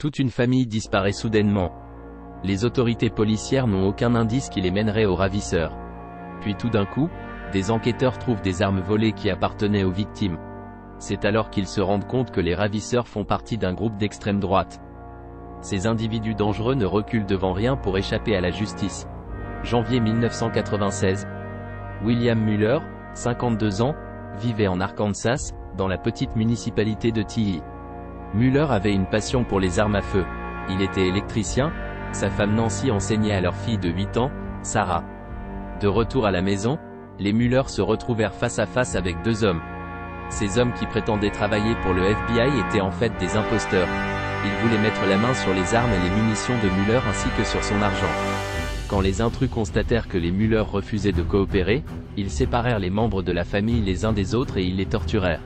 Toute une famille disparaît soudainement. Les autorités policières n'ont aucun indice qui les mènerait aux ravisseurs. Puis tout d'un coup, des enquêteurs trouvent des armes volées qui appartenaient aux victimes. C'est alors qu'ils se rendent compte que les ravisseurs font partie d'un groupe d'extrême droite. Ces individus dangereux ne reculent devant rien pour échapper à la justice. Janvier 1996. William Muller, 52 ans, vivait en Arkansas, dans la petite municipalité de Tilly. Muller avait une passion pour les armes à feu. Il était électricien, sa femme Nancy enseignait à leur fille de 8 ans, Sarah. De retour à la maison, les Muller se retrouvèrent face à face avec deux hommes. Ces hommes qui prétendaient travailler pour le FBI étaient en fait des imposteurs. Ils voulaient mettre la main sur les armes et les munitions de Muller ainsi que sur son argent. Quand les intrus constatèrent que les Muller refusaient de coopérer, ils séparèrent les membres de la famille les uns des autres et ils les torturèrent.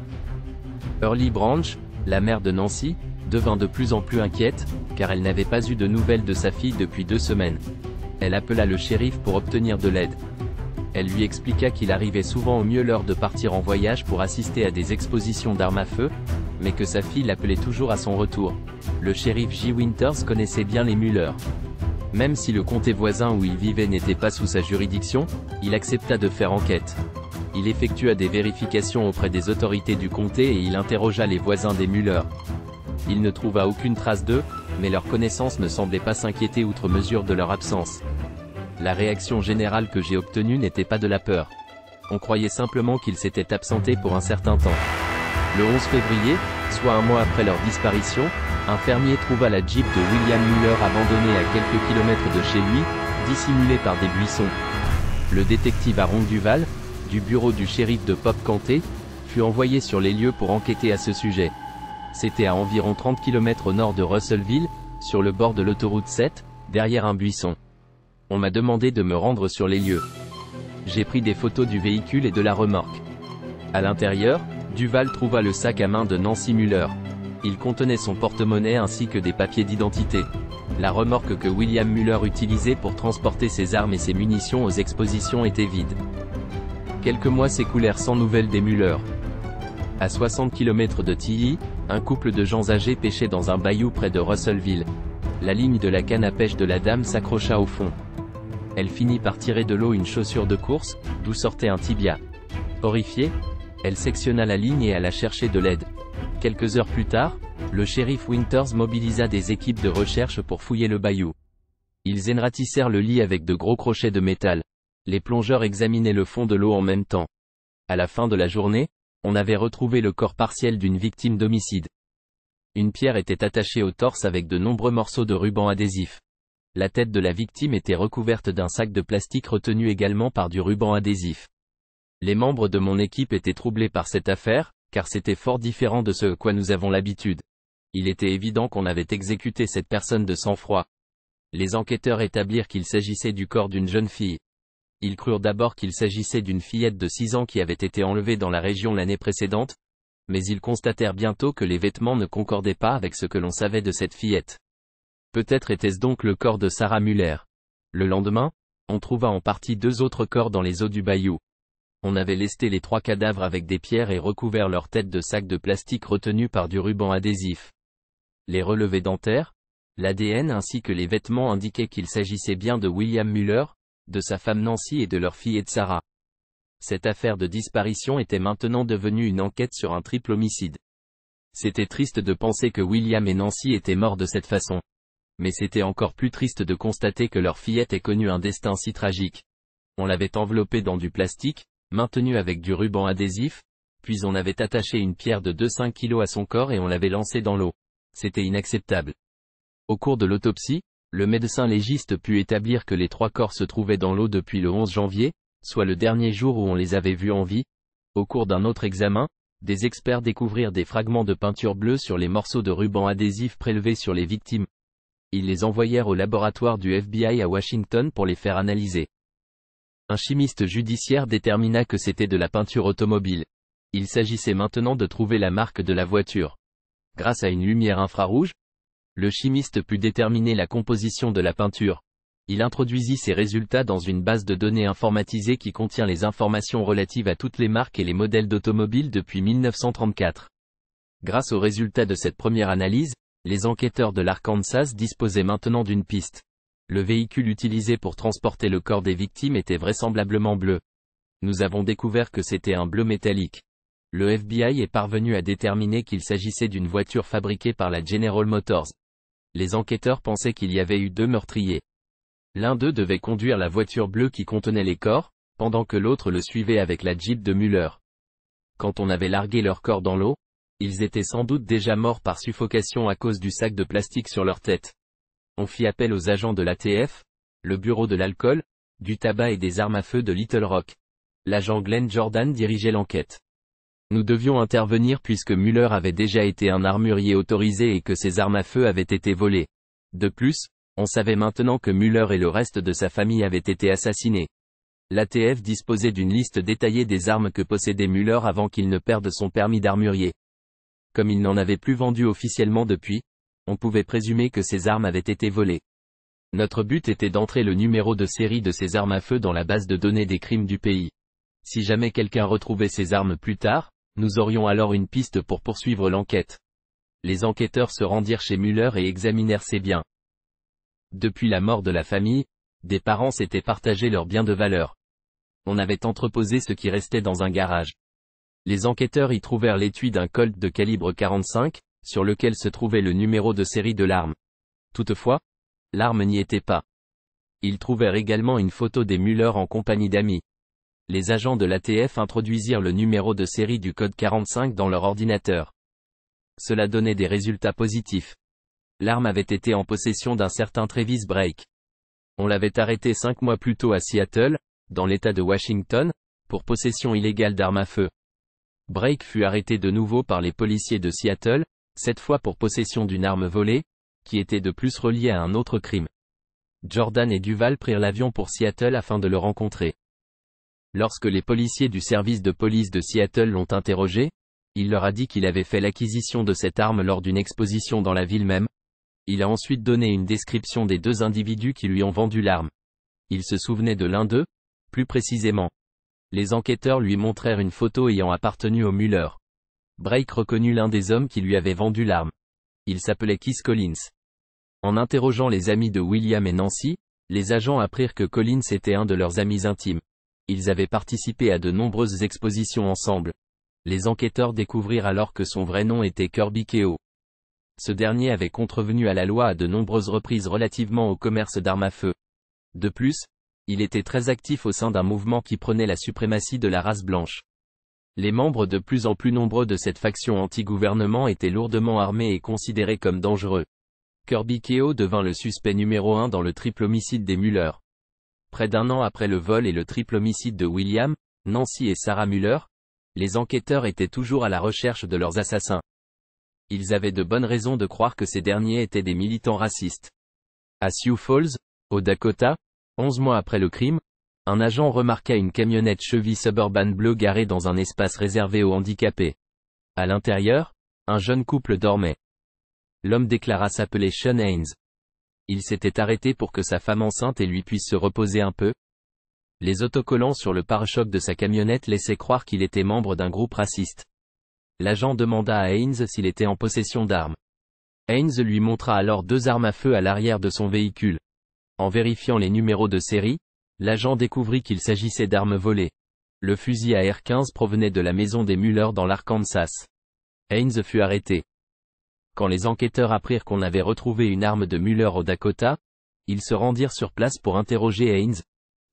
Early Branch, la mère de Nancy, devint de plus en plus inquiète, car elle n'avait pas eu de nouvelles de sa fille depuis 2 semaines. Elle appela le shérif pour obtenir de l'aide. Elle lui expliqua qu'il arrivait souvent au mieux l'heure de partir en voyage pour assister à des expositions d'armes à feu, mais que sa fille l'appelait toujours à son retour. Le shérif J. Winters connaissait bien les Muller. Même si le comté voisin où il vivait n'était pas sous sa juridiction, il accepta de faire enquête. Il effectua des vérifications auprès des autorités du comté et il interrogea les voisins des Muller. Il ne trouva aucune trace d'eux, mais leurs connaissances ne semblaient pas s'inquiéter outre mesure de leur absence. La réaction générale que j'ai obtenue n'était pas de la peur. On croyait simplement qu'ils s'étaient absentés pour un certain temps. Le 11 février, soit un mois après leur disparition, un fermier trouva la Jeep de William Muller abandonnée à quelques kilomètres de chez lui, dissimulée par des buissons. Le détective Aaron Duval, du bureau du shérif de Pope County, fut envoyé sur les lieux pour enquêter à ce sujet. C'était à environ 30 km au nord de Russellville, sur le bord de l'autoroute 7, derrière un buisson. On m'a demandé de me rendre sur les lieux. J'ai pris des photos du véhicule et de la remorque. À l'intérieur, Duval trouva le sac à main de Nancy Muller. Il contenait son porte-monnaie ainsi que des papiers d'identité. La remorque que William Muller utilisait pour transporter ses armes et ses munitions aux expositions était vide. Quelques mois s'écoulèrent sans nouvelles des Muller. À 60 km de Tilly, un couple de gens âgés pêchait dans un bayou près de Russellville. La ligne de la canne à pêche de la dame s'accrocha au fond. Elle finit par tirer de l'eau une chaussure de course, d'où sortait un tibia. Horrifiée, elle sectionna la ligne et alla chercher de l'aide. Quelques heures plus tard, le shérif Winters mobilisa des équipes de recherche pour fouiller le bayou. Ils énratissèrent le lit avec de gros crochets de métal. Les plongeurs examinaient le fond de l'eau en même temps. À la fin de la journée, on avait retrouvé le corps partiel d'une victime d'homicide. Une pierre était attachée au torse avec de nombreux morceaux de ruban adhésif. La tête de la victime était recouverte d'un sac de plastique retenu également par du ruban adhésif. Les membres de mon équipe étaient troublés par cette affaire, car c'était fort différent de ce à quoi nous avons l'habitude. Il était évident qu'on avait exécuté cette personne de sang-froid. Les enquêteurs établirent qu'il s'agissait du corps d'une jeune fille. Ils crurent d'abord qu'il s'agissait d'une fillette de 6 ans qui avait été enlevée dans la région l'année précédente, mais ils constatèrent bientôt que les vêtements ne concordaient pas avec ce que l'on savait de cette fillette. Peut-être était-ce donc le corps de Sarah Muller. Le lendemain, on trouva en partie 2 autres corps dans les eaux du bayou. On avait lesté les 3 cadavres avec des pierres et recouvert leurs têtes de sacs de plastique retenus par du ruban adhésif. Les relevés dentaires, l'ADN ainsi que les vêtements indiquaient qu'il s'agissait bien de William Muller, de sa femme Nancy et de leur fillette Sarah. Cette affaire de disparition était maintenant devenue une enquête sur un triple homicide. C'était triste de penser que William et Nancy étaient morts de cette façon. Mais c'était encore plus triste de constater que leur fillette ait connu un destin si tragique. On l'avait enveloppée dans du plastique, maintenue avec du ruban adhésif, puis on avait attaché une pierre de 2,5 kg à son corps et on l'avait lancée dans l'eau. C'était inacceptable. Au cours de l'autopsie, le médecin légiste put établir que les 3 corps se trouvaient dans l'eau depuis le 11 janvier, soit le dernier jour où on les avait vus en vie. Au cours d'un autre examen, des experts découvrirent des fragments de peinture bleue sur les morceaux de ruban adhésif prélevés sur les victimes. Ils les envoyèrent au laboratoire du FBI à Washington pour les faire analyser. Un chimiste judiciaire détermina que c'était de la peinture automobile. Il s'agissait maintenant de trouver la marque de la voiture. Grâce à une lumière infrarouge, le chimiste put déterminer la composition de la peinture. Il introduisit ses résultats dans une base de données informatisée qui contient les informations relatives à toutes les marques et les modèles d'automobiles depuis 1934. Grâce aux résultats de cette première analyse, Les enquêteurs de l'Arkansas disposaient maintenant d'une piste. Le véhicule utilisé pour transporter le corps des victimes était vraisemblablement bleu. Nous avons découvert que c'était un bleu métallique. Le FBI est parvenu à déterminer qu'il s'agissait d'une voiture fabriquée par la General Motors. Les enquêteurs pensaient qu'il y avait eu 2 meurtriers. L'un d'eux devait conduire la voiture bleue qui contenait les corps, pendant que l'autre le suivait avec la Jeep de Muller. Quand on avait largué leurs corps dans l'eau, ils étaient sans doute déjà morts par suffocation à cause du sac de plastique sur leur tête. On fit appel aux agents de l'ATF, le bureau de l'alcool, du tabac et des armes à feu de Little Rock. L'agent Glenn Jordan dirigeait l'enquête. Nous devions intervenir puisque Muller avait déjà été un armurier autorisé et que ses armes à feu avaient été volées. De plus, on savait maintenant que Muller et le reste de sa famille avaient été assassinés. L'ATF disposait d'une liste détaillée des armes que possédait Muller avant qu'il ne perde son permis d'armurier. Comme il n'en avait plus vendu officiellement depuis, on pouvait présumer que ces armes avaient été volées. Notre but était d'entrer le numéro de série de ces armes à feu dans la base de données des crimes du pays. Si jamais quelqu'un retrouvait ces armes plus tard, nous aurions alors une piste pour poursuivre l'enquête. Les enquêteurs se rendirent chez Muller et examinèrent ses biens. Depuis la mort de la famille, des parents s'étaient partagés leurs biens de valeur. On avait entreposé ce qui restait dans un garage. Les enquêteurs y trouvèrent l'étui d'un Colt de calibre 45, sur lequel se trouvait le numéro de série de l'arme. Toutefois, l'arme n'y était pas. Ils trouvèrent également une photo des Muller en compagnie d'amis. Les agents de l'ATF introduisirent le numéro de série du code 45 dans leur ordinateur. Cela donnait des résultats positifs. L'arme avait été en possession d'un certain Travis Brake. On l'avait arrêté 5 mois plus tôt à Seattle, dans l'État de Washington, pour possession illégale d'armes à feu. Brake fut arrêté de nouveau par les policiers de Seattle, cette fois pour possession d'une arme volée, qui était de plus reliée à un autre crime. Jordan et Duval prirent l'avion pour Seattle afin de le rencontrer. Lorsque les policiers du service de police de Seattle l'ont interrogé, il leur a dit qu'il avait fait l'acquisition de cette arme lors d'une exposition dans la ville même. Il a ensuite donné une description des 2 individus qui lui ont vendu l'arme. Il se souvenait de l'un d'eux, plus précisément. Les enquêteurs lui montrèrent une photo ayant appartenu au Muller. Brake reconnut l'un des hommes qui lui avait vendu l'arme. Il s'appelait Keith Collins. En interrogeant les amis de William et Nancy, les agents apprirent que Collins était un de leurs amis intimes. Ils avaient participé à de nombreuses expositions ensemble. Les enquêteurs découvrirent alors que son vrai nom était Kirby Keogh. Ce dernier avait contrevenu à la loi à de nombreuses reprises relativement au commerce d'armes à feu. De plus, il était très actif au sein d'un mouvement qui prenait la suprématie de la race blanche. Les membres de plus en plus nombreux de cette faction anti-gouvernement étaient lourdement armés et considérés comme dangereux. Kirby Keogh devint le suspect numéro 1 dans le triple homicide des Muller. Près d'1 an après le vol et le triple homicide de William, Nancy et Sarah Muller, les enquêteurs étaient toujours à la recherche de leurs assassins. Ils avaient de bonnes raisons de croire que ces derniers étaient des militants racistes. À Sioux Falls, au Dakota, 11 mois après le crime, un agent remarqua une camionnette Chevy Suburban bleue garée dans un espace réservé aux handicapés. À l'intérieur, un jeune couple dormait. L'homme déclara s'appeler Sean Haynes. Il s'était arrêté pour que sa femme enceinte et lui puisse se reposer un peu. Les autocollants sur le pare-choc de sa camionnette laissaient croire qu'il était membre d'un groupe raciste. L'agent demanda à Haynes s'il était en possession d'armes. Haynes lui montra alors 2 armes à feu à l'arrière de son véhicule. En vérifiant les numéros de série, l'agent découvrit qu'il s'agissait d'armes volées. Le fusil à AR-15 provenait de la maison des Muller dans l'Arkansas. Haynes fut arrêté. Quand les enquêteurs apprirent qu'on avait retrouvé une arme de Muller au Dakota, ils se rendirent sur place pour interroger Haynes.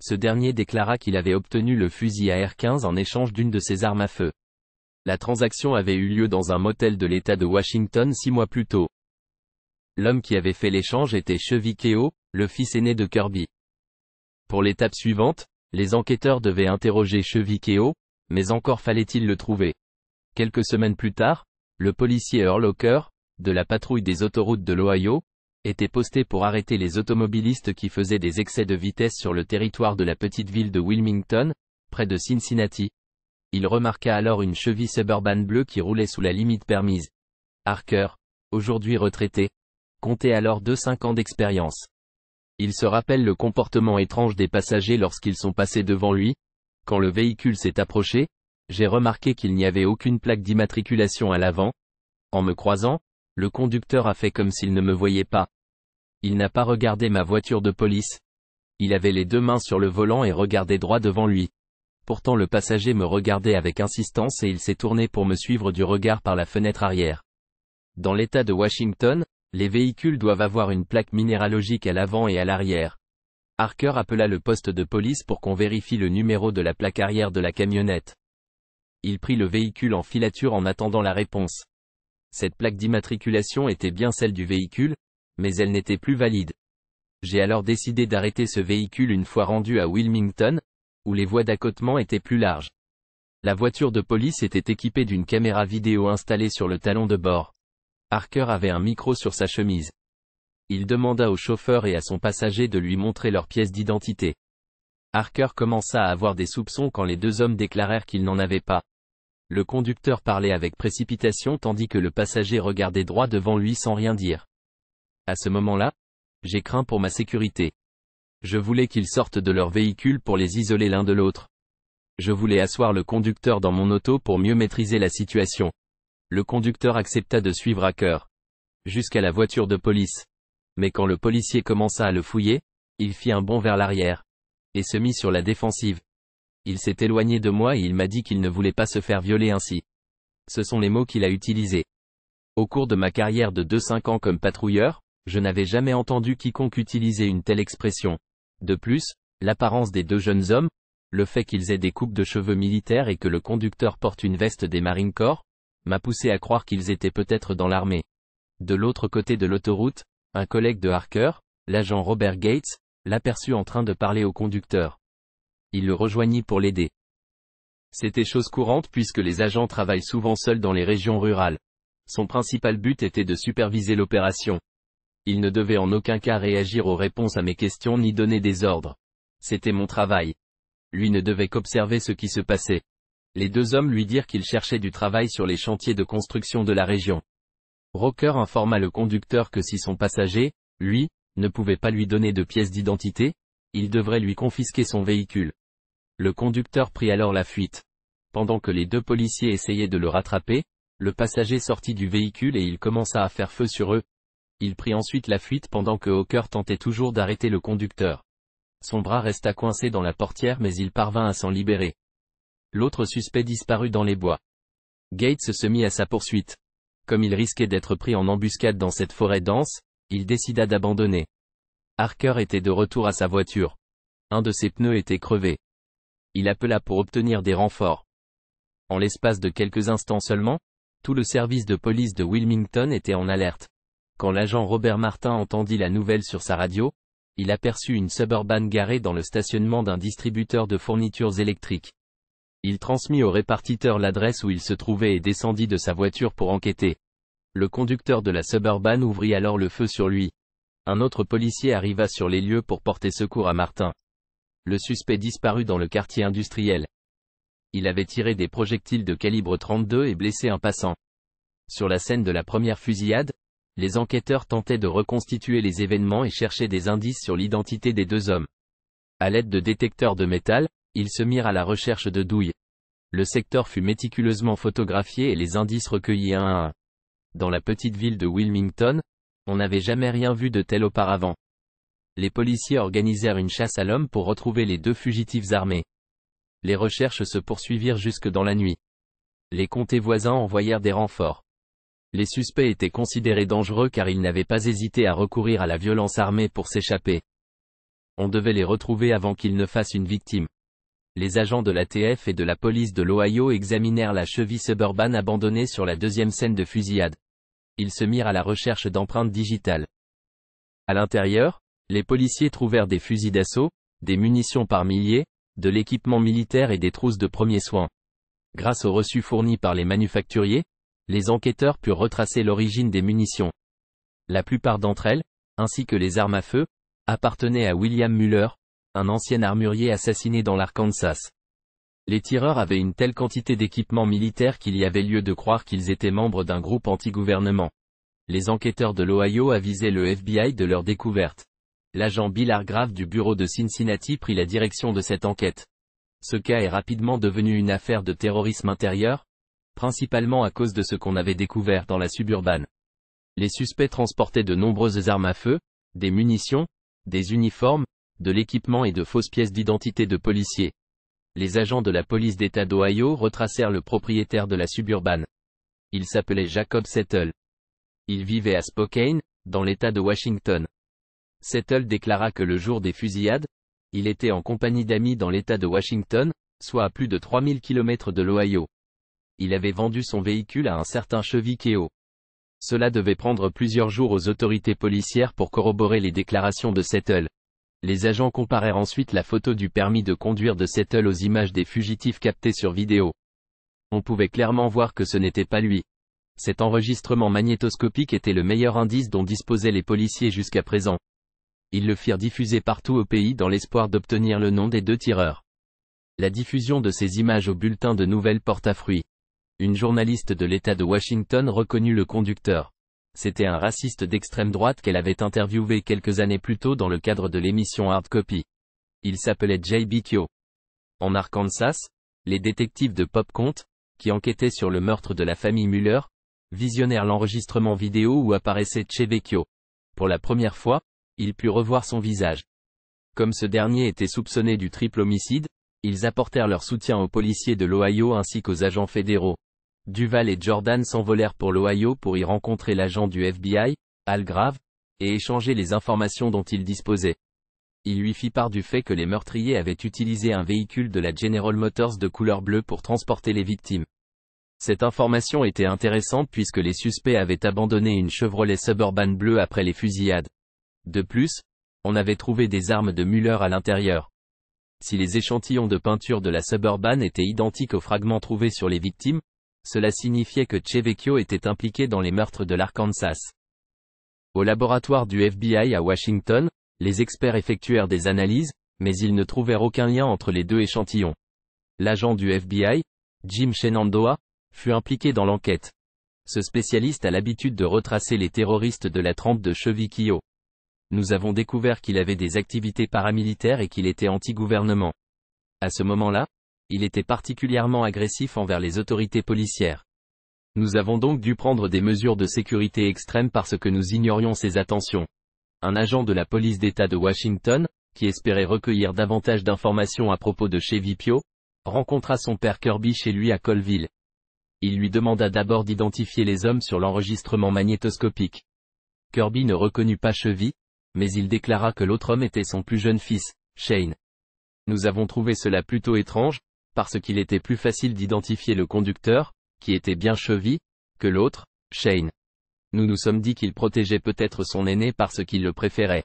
Ce dernier déclara qu'il avait obtenu le fusil à AR-15 en échange d'une de ses armes à feu. La transaction avait eu lieu dans un motel de l'État de Washington 6 mois plus tôt. L'homme qui avait fait l'échange était Chevy Keogh, le fils aîné de Kirby. Pour l'étape suivante, les enquêteurs devaient interroger Chevy Keogh, mais encore fallait-il le trouver. Quelques semaines plus tard, le policier Earl Hawker, de la patrouille des autoroutes de l'Ohio, était posté pour arrêter les automobilistes qui faisaient des excès de vitesse sur le territoire de la petite ville de Wilmington, près de Cincinnati. Il remarqua alors une Chevy Suburban bleue qui roulait sous la limite permise. Harker, aujourd'hui retraité, comptait alors 5 ans d'expérience. Il se rappelle le comportement étrange des passagers lorsqu'ils sont passés devant lui. Quand le véhicule s'est approché, j'ai remarqué qu'il n'y avait aucune plaque d'immatriculation à l'avant. En me croisant, Le conducteur a fait comme s'il ne me voyait pas. Il n'a pas regardé ma voiture de police. Il avait les deux mains sur le volant et regardait droit devant lui. Pourtant le passager me regardait avec insistance et il s'est tourné pour me suivre du regard par la fenêtre arrière. Dans l'État de Washington, les véhicules doivent avoir une plaque minéralogique à l'avant et à l'arrière. Harker appela le poste de police pour qu'on vérifie le numéro de la plaque arrière de la camionnette. Il prit le véhicule en filature en attendant la réponse. Cette plaque d'immatriculation était bien celle du véhicule, mais elle n'était plus valide. J'ai alors décidé d'arrêter ce véhicule une fois rendu à Wilmington, où les voies d'accotement étaient plus larges. La voiture de police était équipée d'une caméra vidéo installée sur le talon de bord. Harker avait un micro sur sa chemise. Il demanda au chauffeur et à son passager de lui montrer leurs pièces d'identité. Harker commença à avoir des soupçons quand les deux hommes déclarèrent qu'ils n'en avaient pas. Le conducteur parlait avec précipitation tandis que le passager regardait droit devant lui sans rien dire. À ce moment-là, j'ai craint pour ma sécurité. Je voulais qu'ils sortent de leur véhicule pour les isoler l'un de l'autre. Je voulais asseoir le conducteur dans mon auto pour mieux maîtriser la situation. Le conducteur accepta de suivre Harker jusqu'à la voiture de police. Mais quand le policier commença à le fouiller, il fit un bond vers l'arrière et se mit sur la défensive. Il s'est éloigné de moi et il m'a dit qu'il ne voulait pas se faire violer ainsi. Ce sont les mots qu'il a utilisés. Au cours de ma carrière de 2-5 ans comme patrouilleur, je n'avais jamais entendu quiconque utiliser une telle expression. De plus, l'apparence des deux jeunes hommes, le fait qu'ils aient des coupes de cheveux militaires et que le conducteur porte une veste des Marine Corps, m'a poussé à croire qu'ils étaient peut-être dans l'armée. De l'autre côté de l'autoroute, un collègue de Harker, l'agent Robert Gates, l'aperçut en train de parler au conducteur. Il le rejoignit pour l'aider. C'était chose courante puisque les agents travaillent souvent seuls dans les régions rurales. Son principal but était de superviser l'opération. Il ne devait en aucun cas réagir aux réponses à mes questions ni donner des ordres. C'était mon travail. Lui ne devait qu'observer ce qui se passait. Les deux hommes lui dirent qu'ils cherchaient du travail sur les chantiers de construction de la région. Rocker informa le conducteur que si son passager, lui, ne pouvait pas lui donner de pièce d'identité, il devrait lui confisquer son véhicule. Le conducteur prit alors la fuite. Pendant que les deux policiers essayaient de le rattraper, le passager sortit du véhicule et il commença à faire feu sur eux. Il prit ensuite la fuite pendant que Hawker tentait toujours d'arrêter le conducteur. Son bras resta coincé dans la portière mais il parvint à s'en libérer. L'autre suspect disparut dans les bois. Gates se mit à sa poursuite. Comme il risquait d'être pris en embuscade dans cette forêt dense, il décida d'abandonner. Harker était de retour à sa voiture. Un de ses pneus était crevé. Il appela pour obtenir des renforts. En l'espace de quelques instants seulement, tout le service de police de Wilmington était en alerte. Quand l'agent Robert Martin entendit la nouvelle sur sa radio, il aperçut une Suburban garée dans le stationnement d'un distributeur de fournitures électriques. Il transmit au répartiteur l'adresse où il se trouvait et descendit de sa voiture pour enquêter. Le conducteur de la Suburban ouvrit alors le feu sur lui. Un autre policier arriva sur les lieux pour porter secours à Martin. Le suspect disparut dans le quartier industriel. Il avait tiré des projectiles de calibre 32 et blessé un passant. Sur la scène de la première fusillade, les enquêteurs tentaient de reconstituer les événements et cherchaient des indices sur l'identité des deux hommes. À l'aide de détecteurs de métal, ils se mirent à la recherche de douilles. Le secteur fut méticuleusement photographié et les indices recueillis un à un. Dans la petite ville de Wilmington, on n'avait jamais rien vu de tel auparavant. Les policiers organisèrent une chasse à l'homme pour retrouver les deux fugitifs armés. Les recherches se poursuivirent jusque dans la nuit. Les comtés voisins envoyèrent des renforts. Les suspects étaient considérés dangereux car ils n'avaient pas hésité à recourir à la violence armée pour s'échapper. On devait les retrouver avant qu'ils ne fassent une victime. Les agents de l'ATF et de la police de l'Ohio examinèrent la Chevy Suburban abandonnée sur la deuxième scène de fusillade. Ils se mirent à la recherche d'empreintes digitales. À l'intérieur, les policiers trouvèrent des fusils d'assaut, des munitions par milliers, de l'équipement militaire et des trousses de premiers soins. Grâce aux reçus fournis par les manufacturiers, les enquêteurs purent retracer l'origine des munitions. La plupart d'entre elles, ainsi que les armes à feu, appartenaient à William Muller, un ancien armurier assassiné dans l'Arkansas. Les tireurs avaient une telle quantité d'équipement militaire qu'il y avait lieu de croire qu'ils étaient membres d'un groupe anti-gouvernement. Les enquêteurs de l'Ohio avisaient le FBI de leur découverte. L'agent Bill Hargrave du bureau de Cincinnati prit la direction de cette enquête. Ce cas est rapidement devenu une affaire de terrorisme intérieur, principalement à cause de ce qu'on avait découvert dans la Suburban. Les suspects transportaient de nombreuses armes à feu, des munitions, des uniformes, de l'équipement et de fausses pièces d'identité de policiers. Les agents de la police d'État d'Ohio retracèrent le propriétaire de la suburban. Il s'appelait Jacob Settle. Il vivait à Spokane, dans l'État de Washington. Settle déclara que le jour des fusillades, il était en compagnie d'amis dans l'État de Washington, soit à plus de 3000 km de l'Ohio. Il avait vendu son véhicule à un certain Chevy Cheo. Cela devait prendre plusieurs jours aux autorités policières pour corroborer les déclarations de Settle. Les agents comparèrent ensuite la photo du permis de conduire de Settle aux images des fugitifs captées sur vidéo. On pouvait clairement voir que ce n'était pas lui. Cet enregistrement magnétoscopique était le meilleur indice dont disposaient les policiers jusqu'à présent. Ils le firent diffuser partout au pays dans l'espoir d'obtenir le nom des 2 tireurs. La diffusion de ces images au bulletin de nouvelles porta fruit. Une journaliste de l'État de Washington reconnut le conducteur. C'était un raciste d'extrême droite qu'elle avait interviewé quelques années plus tôt dans le cadre de l'émission Hard Copy. Il s'appelait J.B. Kyo. En Arkansas, les détectives de Popcont, qui enquêtaient sur le meurtre de la famille Muller, visionnèrent l'enregistrement vidéo où apparaissait Chevy Cheo. Pour la première fois, il put revoir son visage. Comme ce dernier était soupçonné du triple homicide, ils apportèrent leur soutien aux policiers de l'Ohio ainsi qu'aux agents fédéraux. Duval et Jordan s'envolèrent pour l'Ohio pour y rencontrer l'agent du FBI, Al Grave, et échanger les informations dont il disposait. Il lui fit part du fait que les meurtriers avaient utilisé un véhicule de la General Motors de couleur bleue pour transporter les victimes. Cette information était intéressante puisque les suspects avaient abandonné une Chevrolet Suburban bleue après les fusillades. De plus, on avait trouvé des armes de Muller à l'intérieur. Si les échantillons de peinture de la Suburban étaient identiques aux fragments trouvés sur les victimes, cela signifiait que Chevy Cheo était impliqué dans les meurtres de l'Arkansas. Au laboratoire du FBI à Washington, les experts effectuèrent des analyses, mais ils ne trouvèrent aucun lien entre les 2 échantillons. L'agent du FBI, Jim Shenandoah, fut impliqué dans l'enquête. Ce spécialiste a l'habitude de retracer les terroristes de la trempe de Chevy Cheo. Nous avons découvert qu'il avait des activités paramilitaires et qu'il était anti-gouvernement. À ce moment-là, il était particulièrement agressif envers les autorités policières. Nous avons donc dû prendre des mesures de sécurité extrêmes parce que nous ignorions ses intentions. Un agent de la police d'État de Washington, qui espérait recueillir davantage d'informations à propos de Chevy Cheo, rencontra son père Kirby chez lui à Colville. Il lui demanda d'abord d'identifier les hommes sur l'enregistrement magnétoscopique. Kirby ne reconnut pas Chevy, mais il déclara que l'autre homme était son plus jeune fils, Shane. Nous avons trouvé cela plutôt étrange, parce qu'il était plus facile d'identifier le conducteur, qui était bien Chevy, que l'autre, Shane. Nous nous sommes dit qu'il protégeait peut-être son aîné parce qu'il le préférait.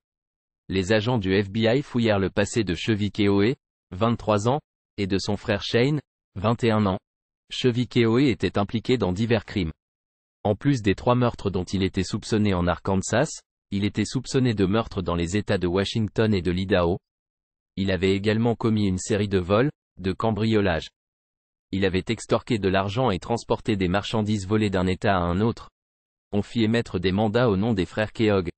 Les agents du FBI fouillèrent le passé de Chevy Cheo, 23 ans, et de son frère Shane, 21 ans. Chevy Cheo était impliqué dans divers crimes. En plus des 3 meurtres dont il était soupçonné en Arkansas, il était soupçonné de meurtres dans les États de Washington et de l'Idaho. Il avait également commis une série de vols, de cambriolages. Il avait extorqué de l'argent et transporté des marchandises volées d'un État à un autre. On fit émettre des mandats au nom des frères Keogh.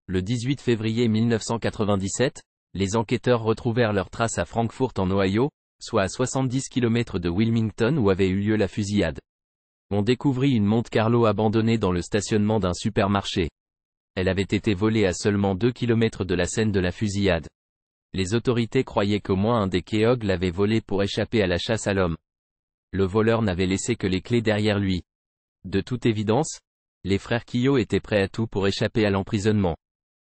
Le 18 février 1997, les enquêteurs retrouvèrent leurs traces à Frankfort en Ohio, soit à 70 km de Wilmington où avait eu lieu la fusillade. On découvrit une Monte Carlo abandonnée dans le stationnement d'un supermarché. Elle avait été volée à seulement 2 km de la scène de la fusillade. Les autorités croyaient qu'au moins un des Keogh l'avait volée pour échapper à la chasse à l'homme. Le voleur n'avait laissé que les clés derrière lui. De toute évidence, les frères Keogh étaient prêts à tout pour échapper à l'emprisonnement.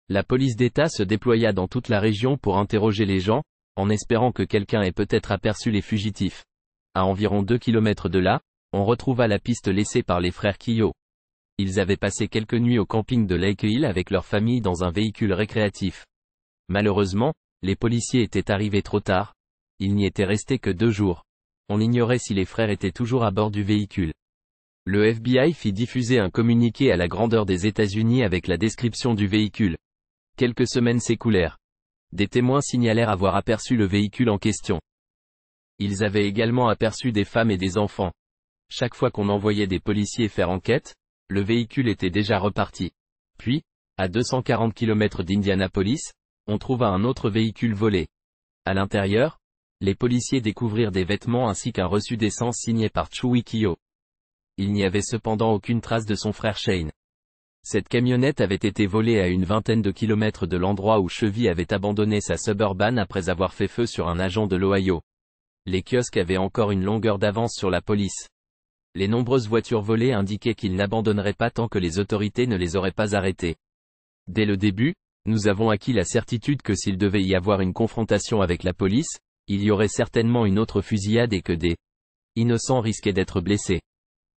La police d'État se déploya dans toute la région pour interroger les gens, en espérant que quelqu'un ait peut-être aperçu les fugitifs. À environ 2 km de là, on retrouva la piste laissée par les frères Keogh. Ils avaient passé quelques nuits au camping de Lake Hill avec leur famille dans un véhicule récréatif. Malheureusement, les policiers étaient arrivés trop tard. Il n'y était resté que 2 jours. On ignorait si les frères étaient toujours à bord du véhicule. Le FBI fit diffuser un communiqué à la grandeur des États-Unis avec la description du véhicule. Quelques semaines s'écoulèrent. Des témoins signalèrent avoir aperçu le véhicule en question. Ils avaient également aperçu des femmes et des enfants. Chaque fois qu'on envoyait des policiers faire enquête, le véhicule était déjà reparti. Puis, à 240 km d'Indianapolis, on trouva un autre véhicule volé. À l'intérieur, les policiers découvrirent des vêtements ainsi qu'un reçu d'essence signé par Chevy Cheo. Il n'y avait cependant aucune trace de son frère Shane. Cette camionnette avait été volée à une vingtaine de kilomètres de l'endroit où Chevy avait abandonné sa Suburban après avoir fait feu sur un agent de l'Ohio. Les kiosques avaient encore une longueur d'avance sur la police. Les nombreuses voitures volées indiquaient qu'ils n'abandonneraient pas tant que les autorités ne les auraient pas arrêtés. Dès le début, nous avons acquis la certitude que s'il devait y avoir une confrontation avec la police, il y aurait certainement une autre fusillade et que des innocents risquaient d'être blessés.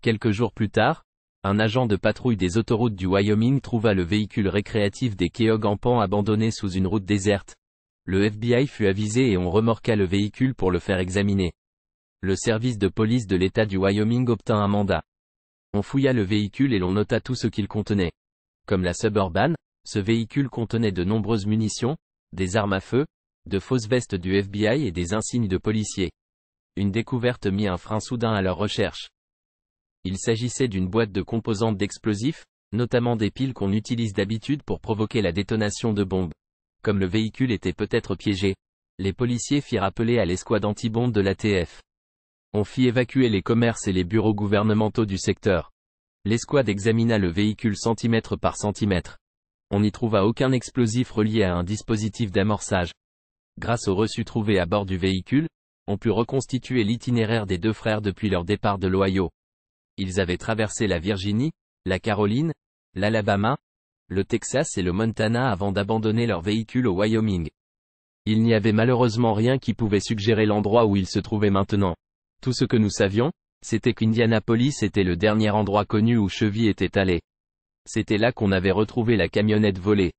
Quelques jours plus tard, un agent de patrouille des autoroutes du Wyoming trouva le véhicule récréatif des Keogham abandonné sous une route déserte. Le FBI fut avisé et on remorqua le véhicule pour le faire examiner. Le service de police de l'État du Wyoming obtint un mandat. On fouilla le véhicule et l'on nota tout ce qu'il contenait. Comme la Suburban, ce véhicule contenait de nombreuses munitions, des armes à feu, de fausses vestes du FBI et des insignes de policiers. Une découverte mit un frein soudain à leur recherche. Il s'agissait d'une boîte de composantes d'explosifs, notamment des piles qu'on utilise d'habitude pour provoquer la détonation de bombes. Comme le véhicule était peut-être piégé, les policiers firent appeler à l'escouade anti-bombe de l'ATF. On fit évacuer les commerces et les bureaux gouvernementaux du secteur. L'escouade examina le véhicule centimètre par centimètre. On n'y trouva aucun explosif relié à un dispositif d'amorçage. Grâce aux reçus trouvés à bord du véhicule, on put reconstituer l'itinéraire des deux frères depuis leur départ de l'Ohio. Ils avaient traversé la Virginie, la Caroline, l'Alabama, le Texas et le Montana avant d'abandonner leur véhicule au Wyoming. Il n'y avait malheureusement rien qui pouvait suggérer l'endroit où ils se trouvaient maintenant. Tout ce que nous savions, c'était qu'Indianapolis était le dernier endroit connu où Chevy était allé. C'était là qu'on avait retrouvé la camionnette volée.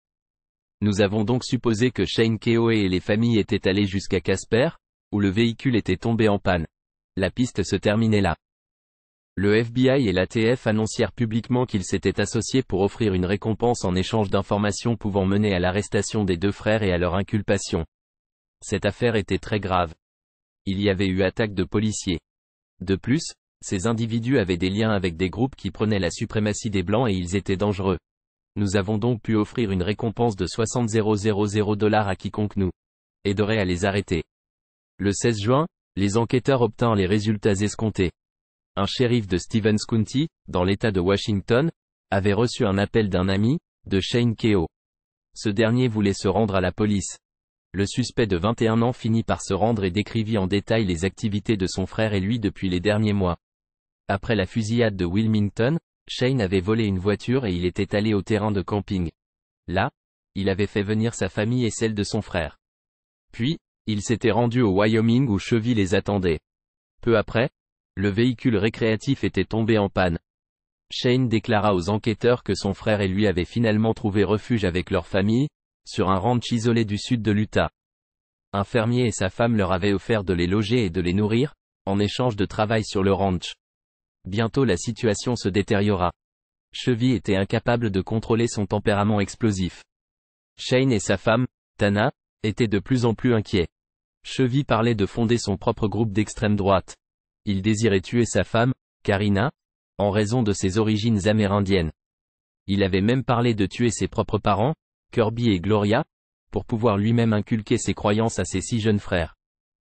Nous avons donc supposé que Shane Keough et les familles étaient allés jusqu'à Casper, où le véhicule était tombé en panne. La piste se terminait là. Le FBI et l'ATF annoncèrent publiquement qu'ils s'étaient associés pour offrir une récompense en échange d'informations pouvant mener à l'arrestation des deux frères et à leur inculpation. Cette affaire était très grave. Il y avait eu attaque de policiers. De plus, ces individus avaient des liens avec des groupes qui prenaient la suprématie des Blancs et ils étaient dangereux. Nous avons donc pu offrir une récompense de $60,000 à quiconque nous aiderait à les arrêter. Le 16 juin, les enquêteurs obtinrent les résultats escomptés. Un shérif de Stevens County, dans l'État de Washington, avait reçu un appel d'un ami, de Shane Keough. Ce dernier voulait se rendre à la police. Le suspect de 21 ans finit par se rendre et décrivit en détail les activités de son frère et lui depuis les derniers mois. Après la fusillade de Wilmington, Shane avait volé une voiture et il était allé au terrain de camping. Là, il avait fait venir sa famille et celle de son frère. Puis, il s'était rendu au Wyoming où Chevy les attendait. Peu après, le véhicule récréatif était tombé en panne. Shane déclara aux enquêteurs que son frère et lui avaient finalement trouvé refuge avec leur famille, sur un ranch isolé du sud de l'Utah. Un fermier et sa femme leur avaient offert de les loger et de les nourrir, en échange de travail sur le ranch. Bientôt la situation se détériora. Chevy était incapable de contrôler son tempérament explosif. Shane et sa femme, Tana, étaient de plus en plus inquiets. Chevy parlait de fonder son propre groupe d'extrême droite. Il désirait tuer sa femme, Karina, en raison de ses origines amérindiennes. Il avait même parlé de tuer ses propres parents, Kirby et Gloria, pour pouvoir lui-même inculquer ses croyances à ses 6 jeunes frères.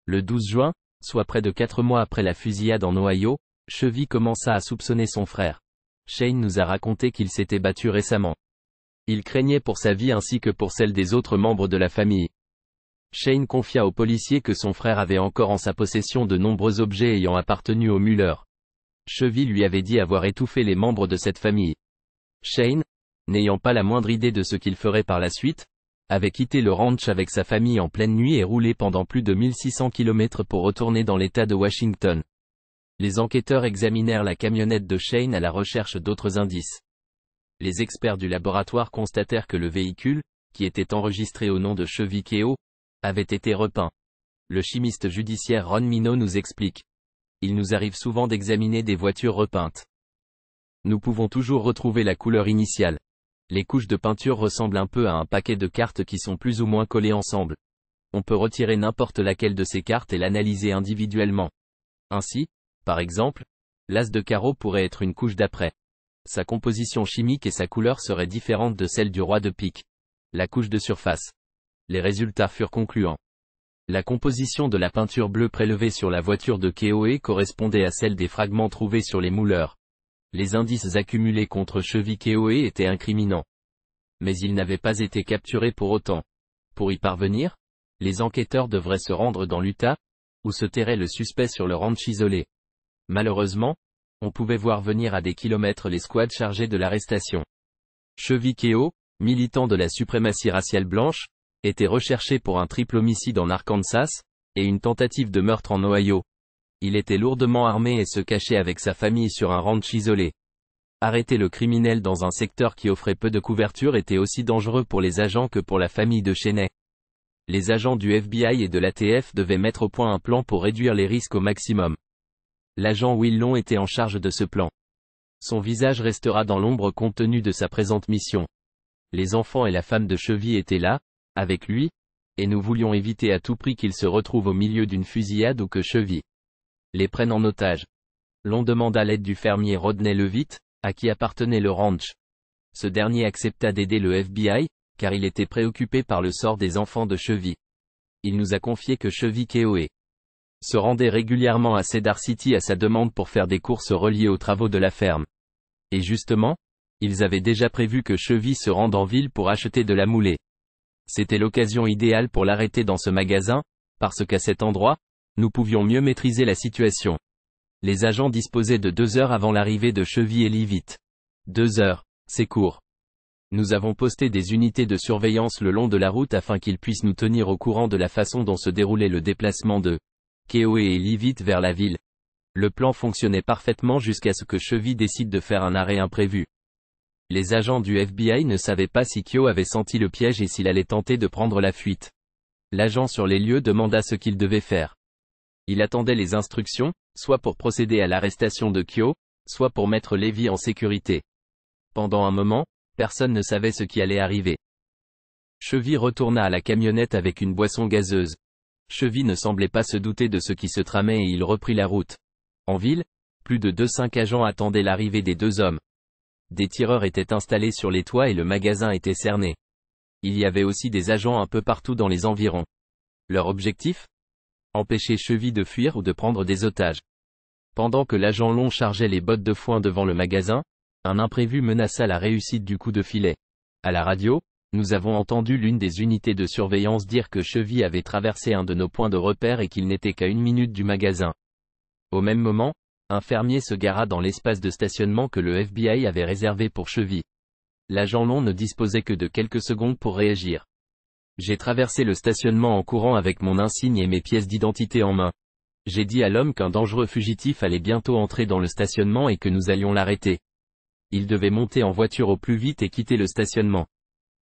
Le 12 juin, soit près de 4 mois après la fusillade en Ohio, Chevy commença à soupçonner son frère. Shane nous a raconté qu'il s'était battu récemment. Il craignait pour sa vie ainsi que pour celle des autres membres de la famille. Shane confia aux policiers que son frère avait encore en sa possession de nombreux objets ayant appartenu aux Muller. Chevy lui avait dit avoir étouffé les membres de cette famille. Shane, n'ayant pas la moindre idée de ce qu'il ferait par la suite, avait quitté le ranch avec sa famille en pleine nuit et roulé pendant plus de 1600 km pour retourner dans l'État de Washington. Les enquêteurs examinèrent la camionnette de Shane à la recherche d'autres indices. Les experts du laboratoire constatèrent que le véhicule, qui était enregistré au nom de Chevy Keough, avait été repeint. Le chimiste judiciaire Ron Mino nous explique. Il nous arrive souvent d'examiner des voitures repeintes. Nous pouvons toujours retrouver la couleur initiale. Les couches de peinture ressemblent un peu à un paquet de cartes qui sont plus ou moins collées ensemble. On peut retirer n'importe laquelle de ces cartes et l'analyser individuellement. Ainsi, par exemple, l'as de carreau pourrait être une couche d'après. Sa composition chimique et sa couleur seraient différentes de celle du roi de pique. La couche de surface. Les résultats furent concluants. La composition de la peinture bleue prélevée sur la voiture de Keough correspondait à celle des fragments trouvés sur les mouleurs. Les indices accumulés contre Chevy Keoe étaient incriminants. Mais ils n'avaient pas été capturés pour autant. Pour y parvenir, les enquêteurs devraient se rendre dans l'Utah, où se terrait le suspect sur le ranch isolé. Malheureusement, on pouvait voir venir à des kilomètres les squads chargés de l'arrestation. Chevy Keoe, militant de la suprématie raciale blanche, était recherché pour un triple homicide en Arkansas, et une tentative de meurtre en Ohio. Il était lourdement armé et se cachait avec sa famille sur un ranch isolé. Arrêter le criminel dans un secteur qui offrait peu de couverture était aussi dangereux pour les agents que pour la famille de Cheney. Les agents du FBI et de l'ATF devaient mettre au point un plan pour réduire les risques au maximum. L'agent Will Long était en charge de ce plan. Son visage restera dans l'ombre compte tenu de sa présente mission. Les enfants et la femme de Chevy étaient là, avec lui, et nous voulions éviter à tout prix qu'ils se retrouvent au milieu d'une fusillade ou que Chevy les prenne en otage. Long demanda l'aide du fermier Rodney Levitt, à qui appartenait le ranch. Ce dernier accepta d'aider le FBI, car il était préoccupé par le sort des enfants de Chevy. Il nous a confié que Chevy Keoe se rendait régulièrement à Cedar City à sa demande pour faire des courses reliées aux travaux de la ferme. Et justement, ils avaient déjà prévu que Chevy se rende en ville pour acheter de la moulée. C'était l'occasion idéale pour l'arrêter dans ce magasin, parce qu'à cet endroit, nous pouvions mieux maîtriser la situation. Les agents disposaient de 2 heures avant l'arrivée de Chevy et Leavitt. 2 heures, c'est court. Nous avons posté des unités de surveillance le long de la route afin qu'ils puissent nous tenir au courant de la façon dont se déroulait le déplacement de Keoe et Leavitt vers la ville. Le plan fonctionnait parfaitement jusqu'à ce que Chevy décide de faire un arrêt imprévu. Les agents du FBI ne savaient pas si Keoe avait senti le piège et s'il allait tenter de prendre la fuite. L'agent sur les lieux demanda ce qu'il devait faire. Il attendait les instructions, soit pour procéder à l'arrestation de Keoe, soit pour mettre Levi en sécurité. Pendant un moment, personne ne savait ce qui allait arriver. Chevy retourna à la camionnette avec une boisson gazeuse. Chevy ne semblait pas se douter de ce qui se tramait et il reprit la route. En ville, plus de 5 agents attendaient l'arrivée des 2 hommes. Des tireurs étaient installés sur les toits et le magasin était cerné. Il y avait aussi des agents un peu partout dans les environs. Leur objectif ? Empêcher Chevy de fuir ou de prendre des otages. Pendant que l'agent Long chargeait les bottes de foin devant le magasin, un imprévu menaça la réussite du coup de filet. À la radio, nous avons entendu l'une des unités de surveillance dire que Chevy avait traversé un de nos points de repère et qu'il n'était qu'à 1 minute du magasin. Au même moment, un fermier se gara dans l'espace de stationnement que le FBI avait réservé pour Chevy. L'agent Long ne disposait que de quelques secondes pour réagir. J'ai traversé le stationnement en courant avec mon insigne et mes pièces d'identité en main. J'ai dit à l'homme qu'un dangereux fugitif allait bientôt entrer dans le stationnement et que nous allions l'arrêter. Il devait monter en voiture au plus vite et quitter le stationnement.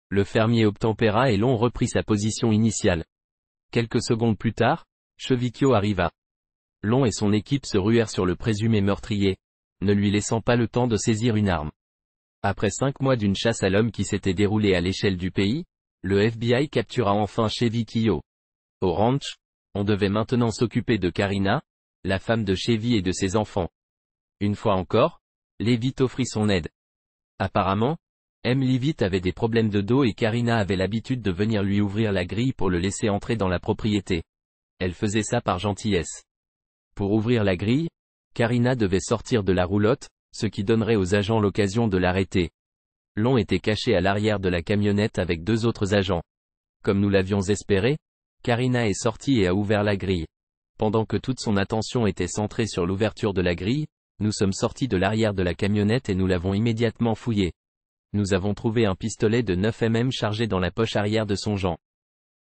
Le fermier obtempéra et Long reprit sa position initiale. Quelques secondes plus tard, Chevy Keoe arriva. Long et son équipe se ruèrent sur le présumé meurtrier, ne lui laissant pas le temps de saisir une arme. Après 5 mois d'une chasse à l'homme qui s'était déroulée à l'échelle du pays, le FBI captura enfin Chevy Keoe. Au ranch, on devait maintenant s'occuper de Karina, la femme de Chevy et de ses enfants. Une fois encore, Leavitt offrit son aide. Apparemment, Leavitt avait des problèmes de dos et Karina avait l'habitude de venir lui ouvrir la grille pour le laisser entrer dans la propriété. Elle faisait ça par gentillesse. Pour ouvrir la grille, Karina devait sortir de la roulotte, ce qui donnerait aux agents l'occasion de l'arrêter. Long était caché à l'arrière de la camionnette avec 2 autres agents. Comme nous l'avions espéré, Karina est sortie et a ouvert la grille. Pendant que toute son attention était centrée sur l'ouverture de la grille, nous sommes sortis de l'arrière de la camionnette et nous l'avons immédiatement fouillé. Nous avons trouvé un pistolet de 9 mm chargé dans la poche arrière de son gant.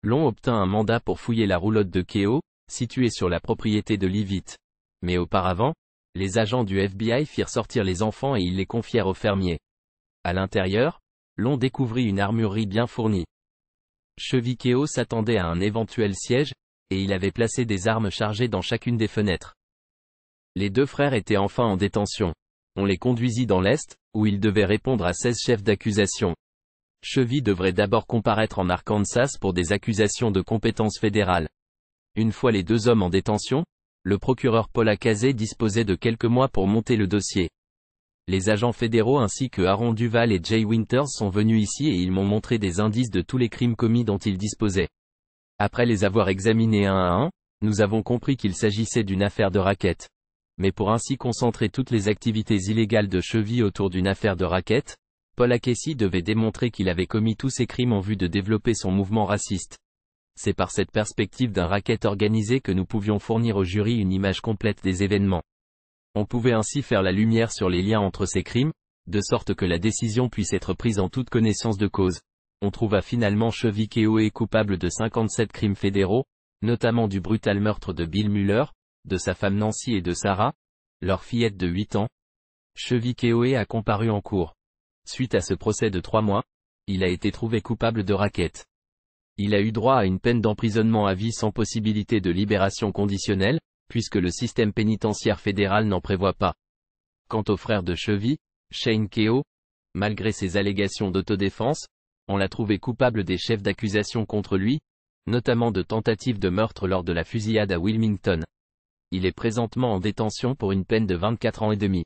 Long obtint un mandat pour fouiller la roulotte de Keoe, située sur la propriété de Leavitt. Mais auparavant, les agents du FBI firent sortir les enfants et ils les confièrent au fermier. À l'intérieur, Long découvrit une armurerie bien fournie. Chevy Keoe s'attendait à un éventuel siège, et il avait placé des armes chargées dans chacune des fenêtres. Les 2 frères étaient enfin en détention. On les conduisit dans l'Est, où ils devaient répondre à 16 chefs d'accusation. Chevy devrait d'abord comparaître en Arkansas pour des accusations de compétence fédérale. Une fois les 2 hommes en détention, le procureur Paul Acasey disposait de quelques mois pour monter le dossier. Les agents fédéraux ainsi que Aaron Duval et Jay Winters sont venus ici et ils m'ont montré des indices de tous les crimes commis dont ils disposaient. Après les avoir examinés un à un, nous avons compris qu'il s'agissait d'une affaire de racket. Mais pour ainsi concentrer toutes les activités illégales de Chevy autour d'une affaire de racket, Paul Acquesi devait démontrer qu'il avait commis tous ces crimes en vue de développer son mouvement raciste. C'est par cette perspective d'un racket organisé que nous pouvions fournir au jury une image complète des événements. On pouvait ainsi faire la lumière sur les liens entre ces crimes, de sorte que la décision puisse être prise en toute connaissance de cause. On trouva finalement Chevy Keohé coupable de 57 crimes fédéraux, notamment du brutal meurtre de Bill Muller, de sa femme Nancy et de Sarah, leur fillette de 8 ans. Chevy Keohé a comparu en cour. Suite à ce procès de 3 mois, il a été trouvé coupable de racket. Il a eu droit à une peine d'emprisonnement à vie sans possibilité de libération conditionnelle, puisque le système pénitentiaire fédéral n'en prévoit pas. Quant au frère de Chevy, Shane Keohé, malgré ses allégations d'autodéfense, on l'a trouvé coupable des chefs d'accusation contre lui, notamment de tentative de meurtre lors de la fusillade à Wilmington. Il est présentement en détention pour une peine de 24 ans et demi.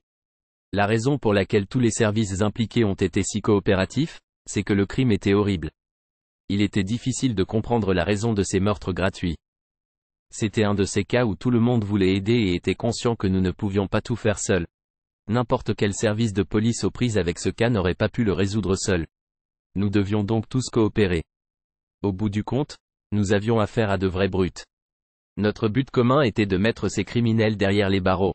La raison pour laquelle tous les services impliqués ont été si coopératifs, c'est que le crime était horrible. Il était difficile de comprendre la raison de ces meurtres gratuits. C'était un de ces cas où tout le monde voulait aider et était conscient que nous ne pouvions pas tout faire seuls. N'importe quel service de police aux prises avec ce cas n'aurait pas pu le résoudre seul. Nous devions donc tous coopérer. Au bout du compte, nous avions affaire à de vrais brutes. Notre but commun était de mettre ces criminels derrière les barreaux.